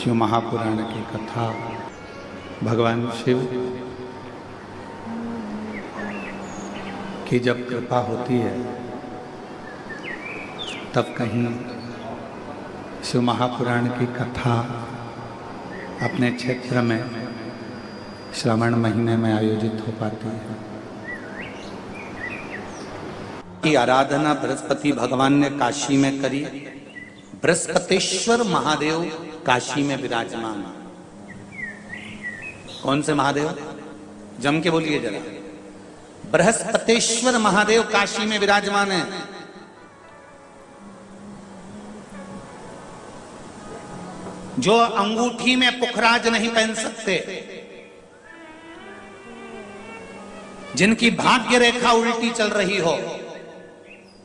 शिव महापुराण की कथा। भगवान शिव की जब कृपा होती है तब कहीं शिव महापुराण की कथा अपने क्षेत्र में श्रावण महीने में आयोजित हो पाती है। की आराधना बृहस्पति भगवान ने काशी में करी। बृहस्पतेश्वर महादेव काशी में विराजमान। कौन से महादेव? जम के बोलिए जरा। बृहस्पतेश्वर महादेव काशी में विराजमान है। जो अंगूठी में पुखराज नहीं पहन सकते, जिनकी भाग्य रेखा उल्टी चल रही हो,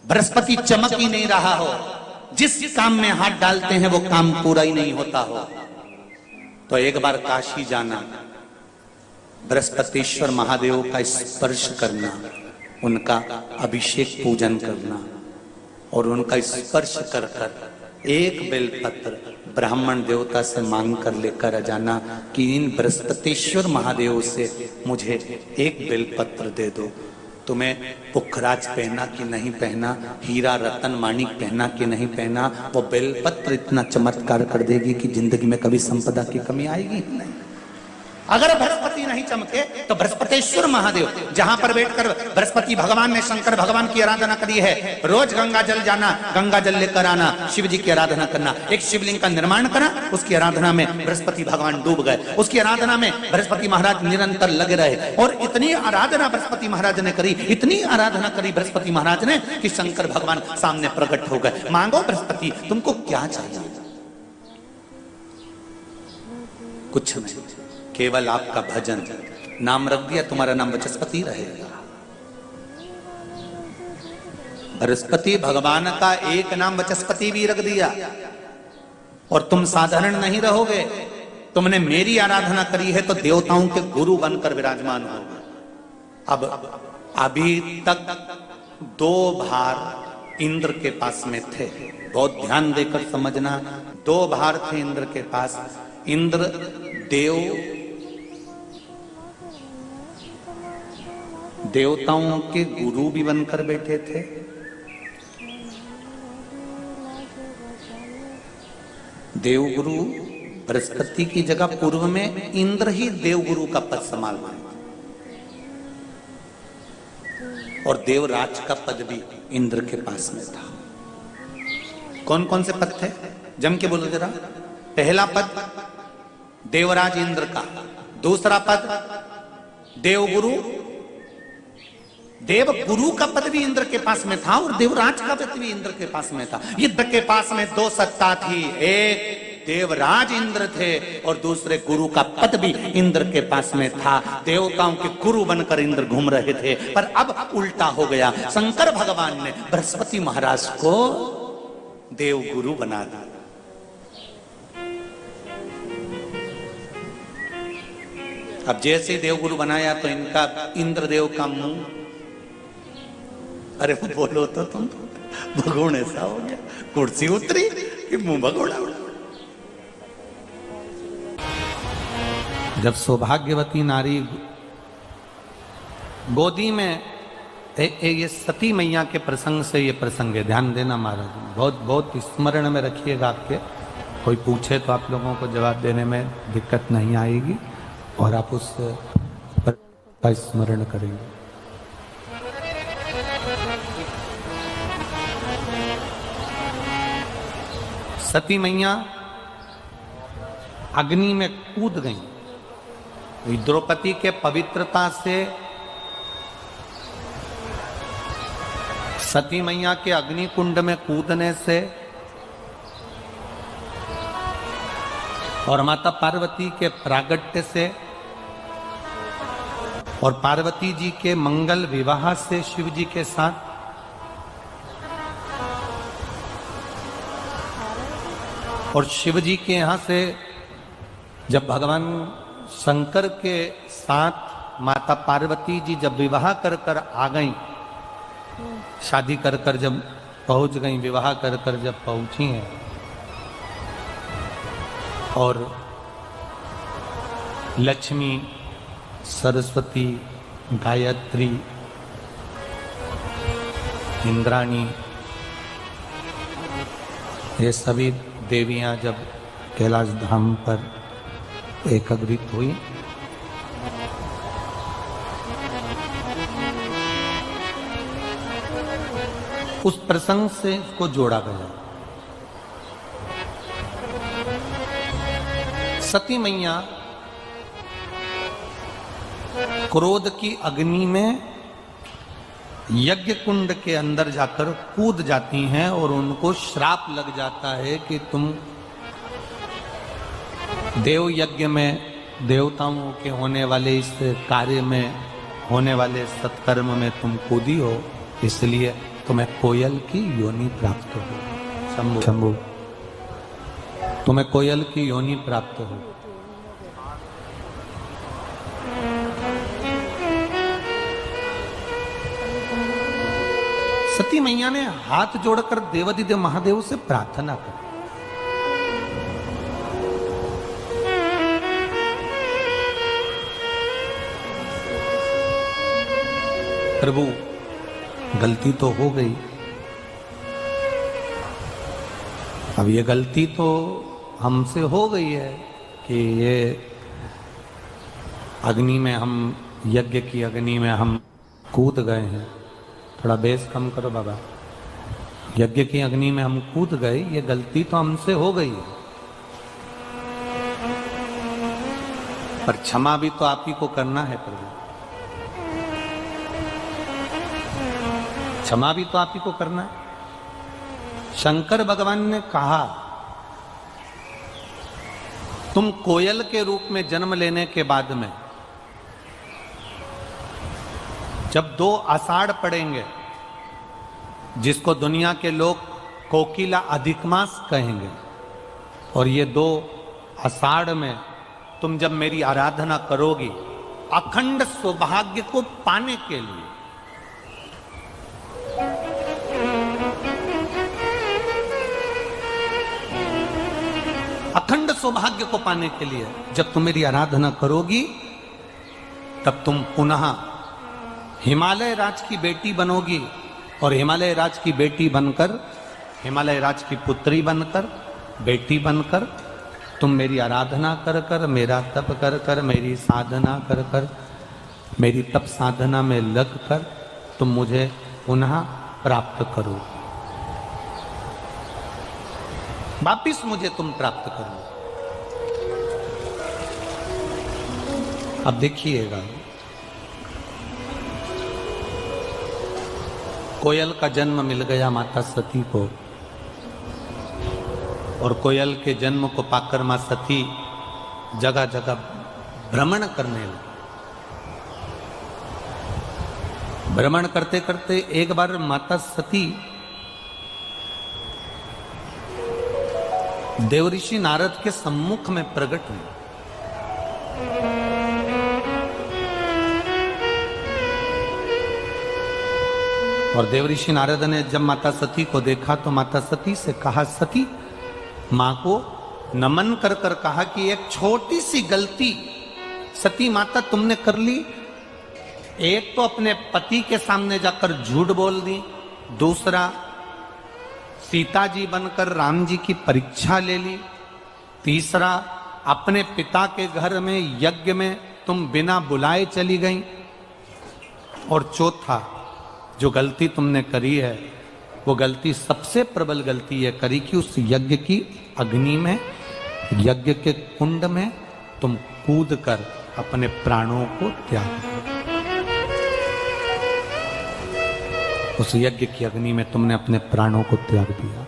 बृहस्पति चमक ही नहीं रहा हो, जिस काम में हाथ डालते हैं वो काम पूरा ही नहीं होता हो, तो एक बार काशी जाना, बृहस्पतिश्वर महादेव का स्पर्श करना, उनका अभिषेक पूजन करना और उनका स्पर्श कर कर एक बेलपत्र ब्राह्मण देवता से मांग कर लेकर जाना कि इन बृहस्पतिश्वर महादेव से मुझे एक बेलपत्र दे दो। तुम्हें पुखराज पहना कि नहीं पहना, हीरा रतन माणिक पहना कि नहीं पहना, वो बेलपत्र इतना चमत्कार कर देगी कि जिंदगी में कभी संपदा की कमी आएगी नहीं। अगर बृहस्पति नहीं चमके तो बृहस्पतिश्वर महादेव, जहां पर बैठकर बृहस्पति भगवान ने शंकर भगवान की आराधना करी है, रोज गंगा जल जाना, गंगा जल लेकर आना, शिव जी की आराधना करना, एक शिवलिंग का निर्माण करा, उसकी आराधना में बृहस्पति भगवान डूब गए, उसकी आराधना में बृहस्पति महाराज निरंतर लगे रहे। और इतनी आराधना बृहस्पति महाराज ने करी, इतनी आराधना करी बृहस्पति महाराज ने कि शंकर भगवान सामने प्रकट हो गए। मांगो बृहस्पति, तुमको क्या चाहिए? कुछ नहीं, केवल आपका भजन। नाम रख दिया, तुम्हारा नाम बृहस्पति रहेगा। बृहस्पति भगवान का एक नाम बृहस्पति भी रख दिया और तुम साधारण नहीं रहोगे। तुमने मेरी आराधना करी है तो देवताओं के गुरु बनकर विराजमान होगे। अब अभी तक 2 भार इंद्र के पास में थे, बहुत ध्यान देकर समझना। 2 भार थे इंद्र के पास। इंद्र देवताओं के गुरु भी बनकर बैठे थे, देवगुरु बृहस्पति की जगह पूर्व में इंद्र ही देवगुरु का पद संभाल रहे और देवराज का पद भी इंद्र के पास में था। कौन कौन से पद थे? जम के बोलो जरा। पहला पद देवराज इंद्र का, दूसरा पद देवगुरु, देवगुरु का पद भी इंद्र के पास में था और देवराज का पद भी इंद्र के पास में था। इंद्र के पास में 2 सत्ता थी, एक देवराज इंद्र थे और दूसरे गुरु का पद भी इंद्र के पास में था। देवताओं के गुरु बनकर इंद्र घूम रहे थे, पर अब उल्टा हो गया। शंकर भगवान ने बृहस्पति महाराज को देवगुरु बना दिया। अब जैसे ही देवगुरु बनाया तो इनका इंद्रदेव का मुंह, अरे बोलो तो तुम, भगोड़ ऐसा हो गया, कुर्सी उतरी कि मुंह भगोड़ा उड़ा। जब सौभाग्यवती नारी गोदी में ये सती मैया के प्रसंग से ये प्रसंग है, ध्यान देना महाराज, बहुत बहुत स्मरण में रखिएगा। आपके कोई पूछे तो आप लोगों को जवाब देने में दिक्कत नहीं आएगी और आप उस पर स्मरण करेंगे। सती मैया अग्नि में कूद गई। द्रौपदी के पवित्रता से सती मैया के अग्नि कुंड में कूदने से और माता पार्वती के प्रागट्य से और पार्वती जी के मंगल विवाह से शिव जी के साथ और शिव जी के यहाँ से जब भगवान शंकर के साथ माता पार्वती जी जब विवाह कर कर आ गई, शादी कर कर जब पहुंच गई, विवाह कर कर जब पहुंची हैं, और लक्ष्मी, सरस्वती, गायत्री, इंद्राणी, ये सभी देवियां जब कैलाश धाम पर एकत्रित हुई उस प्रसंग से इसको जोड़ा गया। सती मैया क्रोध की अग्नि में यज्ञ कुंड के अंदर जाकर कूद जाती हैं और उनको श्राप लग जाता है कि तुम देव यज्ञ में, देवताओं के होने वाले इस कार्य में, होने वाले सत्कर्म में तुम कूदी हो, इसलिए तुम्हें कोयल की योनि प्राप्त हो। शंभु शंभु, तुम्हें कोयल की योनि प्राप्त हो। सती मैया ने हाथ जोड़कर देवाधिदेव महादेव से प्रार्थना की। प्रभु, गलती तो हो गई, अब ये गलती तो हमसे हो गई है कि ये अग्नि में हम, यज्ञ की अग्नि में हम कूद गए हैं। थोड़ा बेस कम करो बाबा। यज्ञ की अग्नि में हम कूद गए, ये गलती तो हमसे हो गई है, पर क्षमा भी तो आप ही को करना है प्रभु, क्षमा भी तो आप ही को करना है। शंकर भगवान ने कहा, तुम कोयल के रूप में जन्म लेने के बाद में जब 2 आषाढ़ पड़ेंगे, जिसको दुनिया के लोग कोकिला अधिक मास कहेंगे, और ये 2 आषाढ़ में तुम जब मेरी आराधना करोगी अखंड सौभाग्य को पाने के लिए, अखंड सौभाग्य को पाने के लिए जब तुम मेरी आराधना करोगी, तब तुम पुनः हिमालय राज की बेटी बनोगी, और हिमालय राज की बेटी बनकर, हिमालय राज की पुत्री बनकर, बेटी बनकर तुम मेरी आराधना कर कर, मेरा तप कर कर, मेरी साधना कर कर, मेरी तप साधना में लग कर तुम मुझे पुनः प्राप्त करो, वापिस मुझे तुम प्राप्त करो। अब देखिएगा, कोयल का जन्म मिल गया माता सती को, और कोयल के जन्म को पाकर मां सती जगह जगह भ्रमण करने लगी। भ्रमण करते करते एक बार माता सती देवऋषि नारद के सम्मुख में प्रकट हुई। और देवऋषि नारद ने जब माता सती को देखा तो माता सती से कहा, सती, मां को नमन कर कर कहा कि एक छोटी सी गलती सती माता तुमने कर ली। एक तो अपने पति के सामने जाकर झूठ बोल दी, दूसरा सीता जी बनकर राम जी की परीक्षा ले ली, तीसरा अपने पिता के घर में यज्ञ में तुम बिना बुलाए चली गई, और चौथा जो गलती तुमने करी है वो गलती सबसे प्रबल गलती है करी कि उस यज्ञ की अग्नि में, यज्ञ के कुंड में तुम कूद कर अपने प्राणों को त्याग दिया। उस यज्ञ की अग्नि में तुमने अपने प्राणों को त्याग दिया,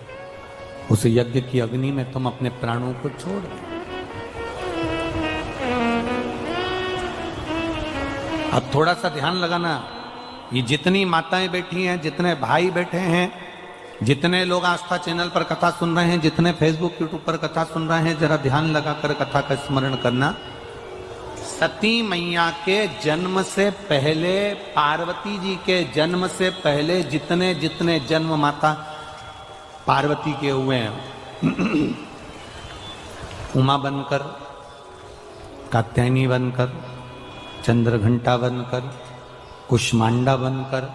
उस यज्ञ की अग्नि में तुम अपने प्राणों को छोड़ दिया। अब थोड़ा सा ध्यान लगाना, ये जितनी माताएं बैठी हैं, जितने भाई बैठे हैं, जितने लोग आस्था चैनल पर कथा सुन रहे हैं, जितने फेसबुक यूट्यूब पर कथा सुन रहे हैं, जरा ध्यान लगाकर कथा का स्मरण करना। सती मैया के जन्म से पहले, पार्वती जी के जन्म से पहले जितने जितने जन्म माता पार्वती के हुए हैं उमा बनकर, कात्यायनी बनकर, चंद्रघंटा बनकर, कुष्मांडा बनकर,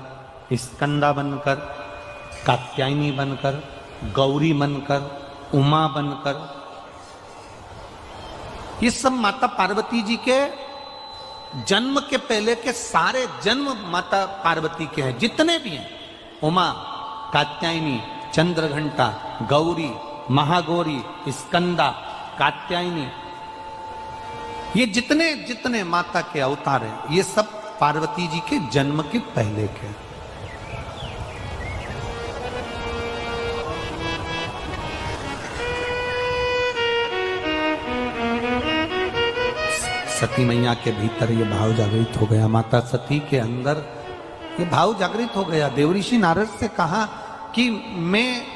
स्कंदा बनकर, कात्यायनी बनकर, गौरी बनकर, उमा बनकर, ये सब माता पार्वती जी के जन्म के पहले के सारे जन्म माता पार्वती के हैं, जितने भी हैं। उमा, कात्यायनी, चंद्रघंटा, गौरी, महागौरी, स्कंदा, कात्यायनी, ये जितने जितने माता के अवतार हैं, ये सब पार्वती जी के जन्म के पहले के हैं। सती मैया के भीतर ये भाव जागृत हो गया, माता सती के अंदर ये भाव जागृत हो गया। देवऋषि नारद से कहा कि मैं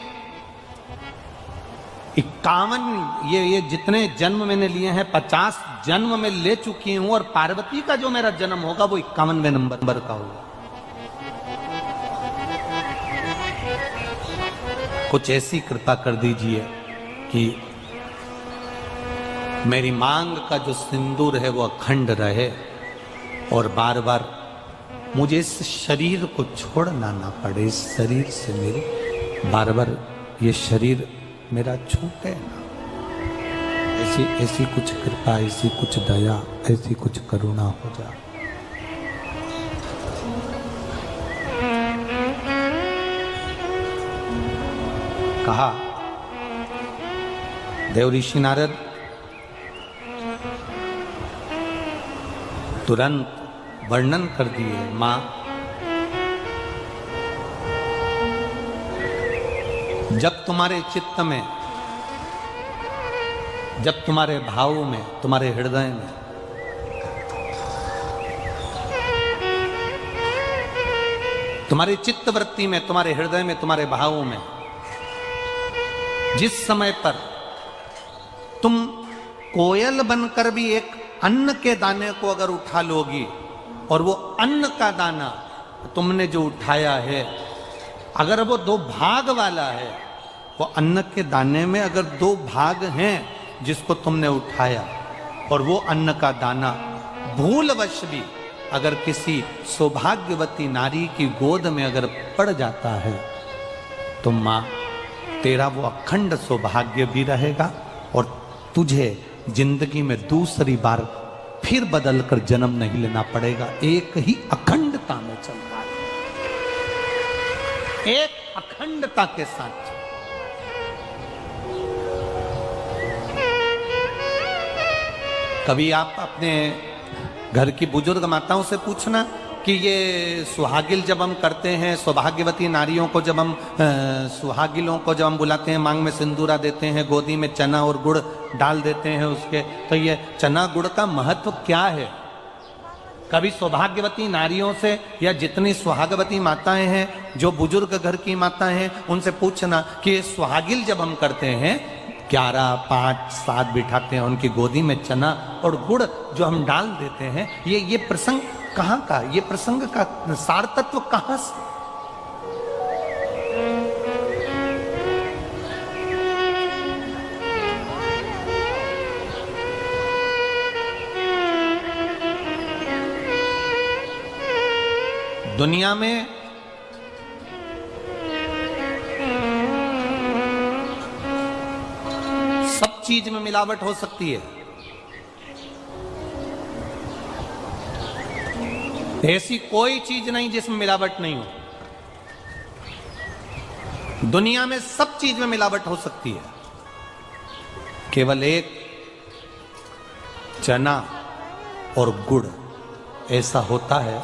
51 ये जितने जन्म मैंने लिए हैं 50 जन्म में ले चुकी हूं, और पार्वती का जो मेरा जन्म होगा वो 51वें नंबर का होगा। कुछ ऐसी कृपा कर दीजिए कि मेरी मांग का जो सिंदूर है वो अखंड रहे, और बार बार मुझे इस शरीर को छोड़ना ना पड़े, इस शरीर से मेरी बार बार ये शरीर मेरा छूटे ना। ऐसी कुछ कृपा, ऐसी कुछ दया, ऐसी कुछ करुणा हो जाए। कहा देवऋषि नारद तुरंत वर्णन कर दिए, मां जब तुम्हारे चित्त में, जब तुम्हारे भाव में, तुम्हारे हृदय में तुम्हारी चित्तवृत्ति में, तुम्हारे हृदय में, तुम्हारे भावों में जिस समय पर तुम कोयल बनकर भी एक अन्न के दाने को अगर उठा लोगी, और वो अन्न का दाना तुमने जो उठाया है अगर वो 2 भाग वाला है, वो अन्न के दाने में अगर 2 भाग हैं जिसको तुमने उठाया, और वो अन्न का दाना भूलवश भी अगर किसी सौभाग्यवती नारी की गोद में अगर पड़ जाता है, तो मां तेरा वो अखंड सौभाग्य भी रहेगा, और तुझे जिंदगी में दूसरी बार फिर बदल कर जन्म नहीं लेना पड़ेगा। एक ही अखंडता में चल रहा है, एक अखंडता के साथ। कभी आप अपने घर की बुजुर्ग माताओं से पूछना कि ये सुहागिल जब हम करते हैं, सौभाग्यवती नारियों को जब हम सुहागिलों को जब हम बुलाते हैं, मांग में सिंदूरा देते हैं, गोदी में चना और गुड़ डाल देते हैं उसके, तो ये चना गुड़ का महत्व क्या है? कभी सौभाग्यवती नारियों से या जितनी सुहागवती माताएं हैं, जो बुजुर्ग घर की माताएं हैं, उनसे पूछना कि ये सुहागिल जब हम करते हैं 11, 5, 7 बिठाते हैं, उनकी गोदी में चना और गुड़ जो हम डाल देते हैं, ये प्रसंग कहाँ का, ये प्रसंग का सार तत्व कहाँ से? दुनिया में सब चीज में मिलावट हो सकती है, ऐसी कोई चीज नहीं जिसमें मिलावट नहीं हो। दुनिया में सब चीज में मिलावट हो सकती है, केवल एक चना और गुड़ ऐसा होता है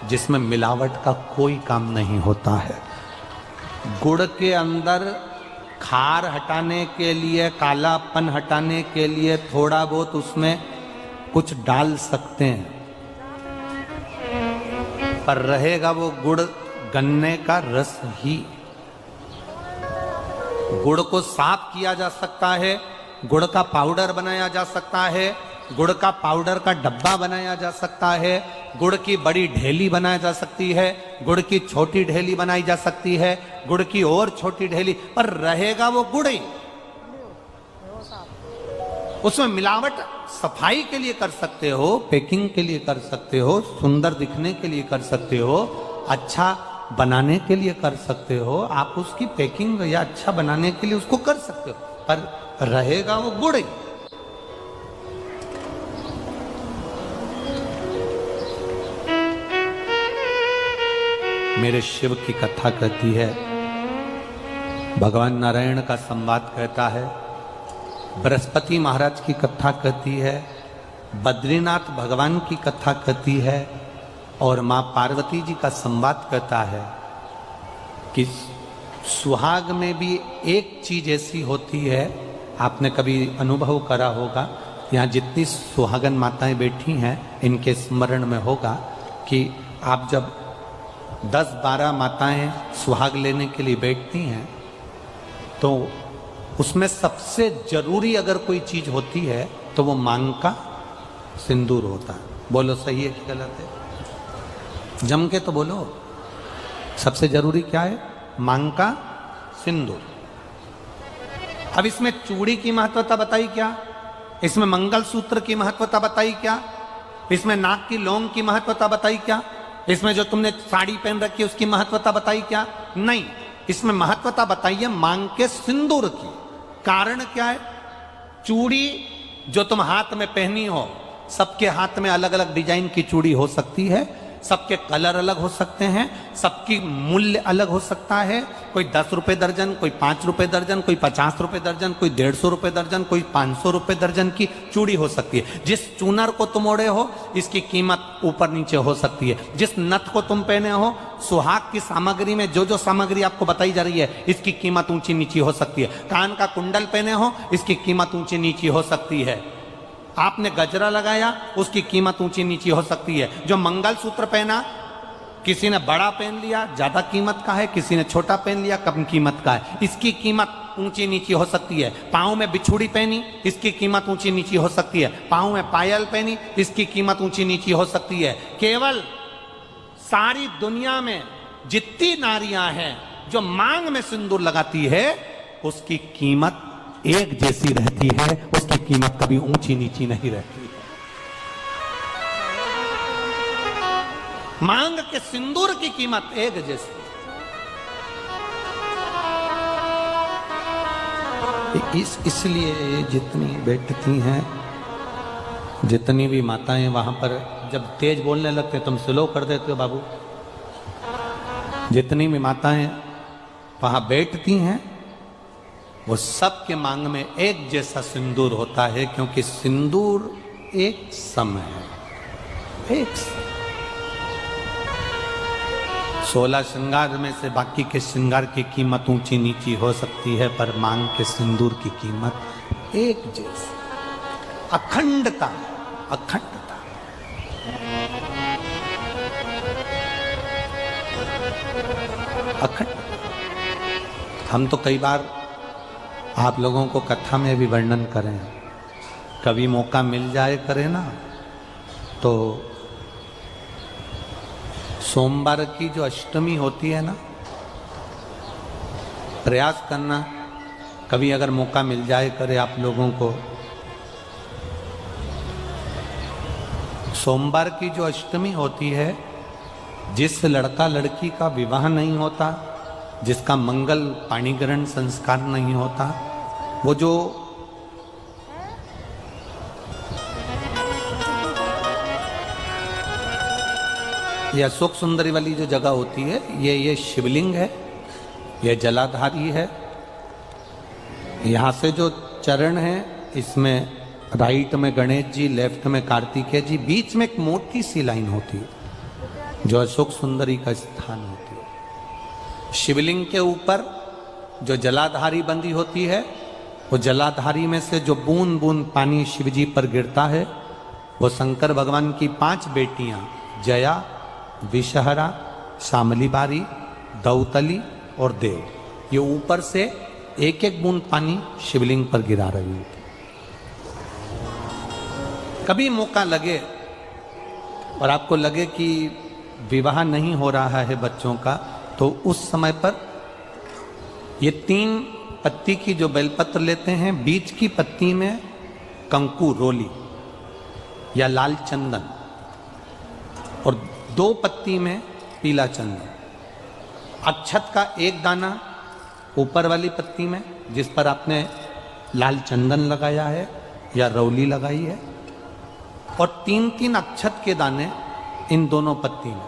जिसमें मिलावट का कोई काम नहीं होता है। गुड़ के अंदर खार हटाने के लिए, कालापन हटाने के लिए थोड़ा बहुत उसमें कुछ डाल सकते हैं, पर रहेगा वो गुड़ गन्ने का रस ही। गुड़ को साफ किया जा सकता है, गुड़ का पाउडर बनाया जा सकता है, गुड़ का पाउडर का डब्बा बनाया जा सकता है, गुड़ की बड़ी ढेली बनाई जा सकती है, गुड़ की छोटी ढेली बनाई जा सकती है, गुड़ की और छोटी ढेली, पर रहेगा वो गुड़ ही। उसमें मिलावट सफाई के लिए कर सकते हो, पैकिंग के लिए कर सकते हो, सुंदर दिखने के लिए कर सकते हो, अच्छा बनाने के लिए कर सकते हो। आप उसकी पैकिंग या अच्छा बनाने के लिए उसको कर सकते हो, पर रहेगा वो गुड़ ही। मेरे शिव की कथा कहती है, भगवान नारायण का संवाद कहता है, बृहस्पति महाराज की कथा कहती है, बद्रीनाथ भगवान की कथा कहती है, और माँ पार्वती जी का संवाद कहता है कि सुहाग में भी एक चीज ऐसी होती है, आपने कभी अनुभव करा होगा, यहाँ जितनी सुहागन माताएं बैठी हैं इनके स्मरण में होगा कि आप जब 10-12 माताएं सुहाग लेने के लिए बैठती हैं तो उसमें सबसे जरूरी अगर कोई चीज होती है तो वो मांग का सिंदूर होता है। बोलो सही है कि गलत है? जम के तो बोलो। सबसे जरूरी क्या है? मांग का सिंदूर। अब इसमें चूड़ी की महत्वता बताई क्या? इसमें मंगलसूत्र की महत्वता बताई क्या? इसमें नाक की लौंग की महत्वता बताई क्या? इसमें जो तुमने साड़ी पहन रखी है उसकी महत्वता बताई क्या? नहीं, इसमें महत्वता बताई है मांग के सिंदूर की। कारण क्या है? चूड़ी जो तुम हाथ में पहनी हो, सबके हाथ में अलग अलग डिजाइन की चूड़ी हो सकती है, सबके कलर अलग हो सकते हैं, सबकी मूल्य अलग हो सकता है। कोई 10 रुपए दर्जन, कोई 5 रुपए दर्जन, कोई 50 रुपए दर्जन, कोई 150 रुपए दर्जन, कोई 500 रुपए दर्जन की चूड़ी हो सकती है। जिस चूनर को तुम ओढ़े हो इसकी कीमत ऊपर नीचे हो सकती है। जिस नथ को तुम पहने हो, सुहाग की सामग्री में जो जो सामग्री आपको बताई जा रही है इसकी कीमत ऊंची नीची हो सकती है। कान का कुंडल पहने हो, इसकी कीमत ऊंची नीची हो सकती है। आपने गजरा लगाया, उसकी कीमत ऊंची नीची हो सकती है। जो मंगलसूत्र पहना, किसी ने बड़ा पहन लिया ज्यादा कीमत का है, किसी ने छोटा पहन लिया कम कीमत का है, इसकी कीमत ऊंची नीची हो सकती है। पाँव में बिछुड़ी पहनी, इसकी कीमत ऊंची नीची हो सकती है। पाँव में पायल पहनी, इसकी कीमत ऊंची नीची हो सकती है। केवल सारी दुनिया में जितनी नारियां हैं जो मांग में सिंदूर लगाती है उसकी कीमत एक जैसी रहती है, उसकी कीमत कभी ऊंची नीची नहीं रहती है। मांग के सिंदूर की कीमत एक जैसी। इसलिए जितनी बैठती हैं, जितनी भी माताएं वहां पर जब तेज बोलने लगते तुम स्लो कर देते हो बाबू। जितनी भी माताएं वहां बैठती हैं वो सबके मांग में एक जैसा सिंदूर होता है, क्योंकि सिंदूर एक सम है। एक 16 श्रृंगार में से बाकी के श्रृंगार की कीमत ऊंची नीची हो सकती है, पर मांग के सिंदूर की कीमत एक जैसी। अखंडता, अखंडता। अखंड। हम तो कई बार आप लोगों को कथा में भी वर्णन करें, कभी मौका मिल जाए करे ना तो सोमवार की जो अष्टमी होती है ना, प्रयास करना कभी अगर मौका मिल जाए करे आप लोगों को, सोमवार की जो अष्टमी होती है, जिस लड़का लड़की का विवाह नहीं होता, जिसका मंगल पाणिग्रहण संस्कार नहीं होता, वो जो ये अशोक सुंदरी वाली जो जगह होती है, ये शिवलिंग है, ये जलाधारी है। यहाँ से जो चरण है, इसमें राइट में गणेश जी, लेफ्ट में कार्तिकेय जी, बीच में एक मोटी सी लाइन होती है जो अशोक सुंदरी का स्थान होती है। शिवलिंग के ऊपर जो जलाधारी बंदी होती है, वो जलाधारी में से जो बूंद बूंद पानी शिवजी पर गिरता है, वो शंकर भगवान की 5 बेटियां जया, विषहरा, शामलीबारी, दौतली और देव, ये ऊपर से एक एक बूंद पानी शिवलिंग पर गिरा रही है। कभी मौका लगे और आपको लगे कि विवाह नहीं हो रहा है बच्चों का, तो उस समय पर ये 3 पत्ती की जो बेलपत्र लेते हैं, बीच की पत्ती में कंकु रोली या लाल चंदन, और 2 पत्ती में पीला चंदन। अक्षत का एक दाना ऊपर वाली पत्ती में जिस पर आपने लाल चंदन लगाया है या रौली लगाई है, और 3-3 अक्षत के दाने इन दोनों पत्ती में।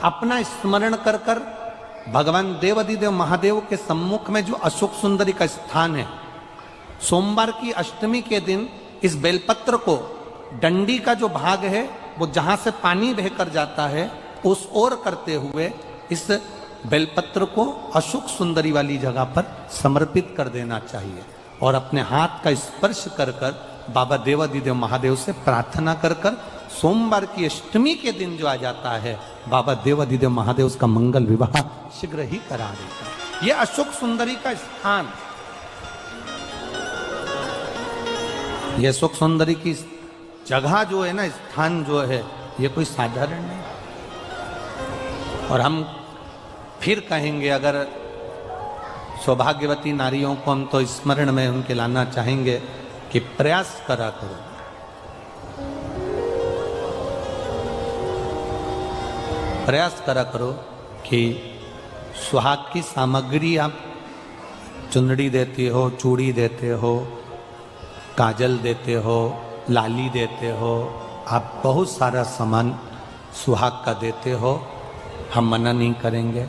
अपना स्मरण कर कर भगवान देवाधिदेव महादेव के सम्मुख में जो अशोक सुंदरी का स्थान है, सोमवार की अष्टमी के दिन इस बेलपत्र को, डंडी का जो भाग है वो जहां से पानी बहकर जाता है उस ओर करते हुए इस बेलपत्र को अशोक सुंदरी वाली जगह पर समर्पित कर देना चाहिए, और अपने हाथ का स्पर्श कर कर बाबा देवाधिदेव महादेव से प्रार्थना कर कर सोमवार की अष्टमी के दिन जो आ जाता है, बाबा देवाधिदेव महादेव उसका मंगल विवाह शीघ्र ही करा देता है। ये अशोक सुंदरी का स्थान, ये अशोक सुंदरी की जगह जो है ना, स्थान जो है, ये कोई साधारण नहीं। और हम फिर कहेंगे, अगर सौभाग्यवती नारियों को हम तो स्मरण में उनके लाना चाहेंगे कि प्रयास करा करो, प्रयास करा करो कि सुहाग की सामग्री आप चुंदड़ी देते हो, चूड़ी देते हो, काजल देते हो, लाली देते हो, आप बहुत सारा सामान सुहाग का देते हो, हम मना नहीं करेंगे।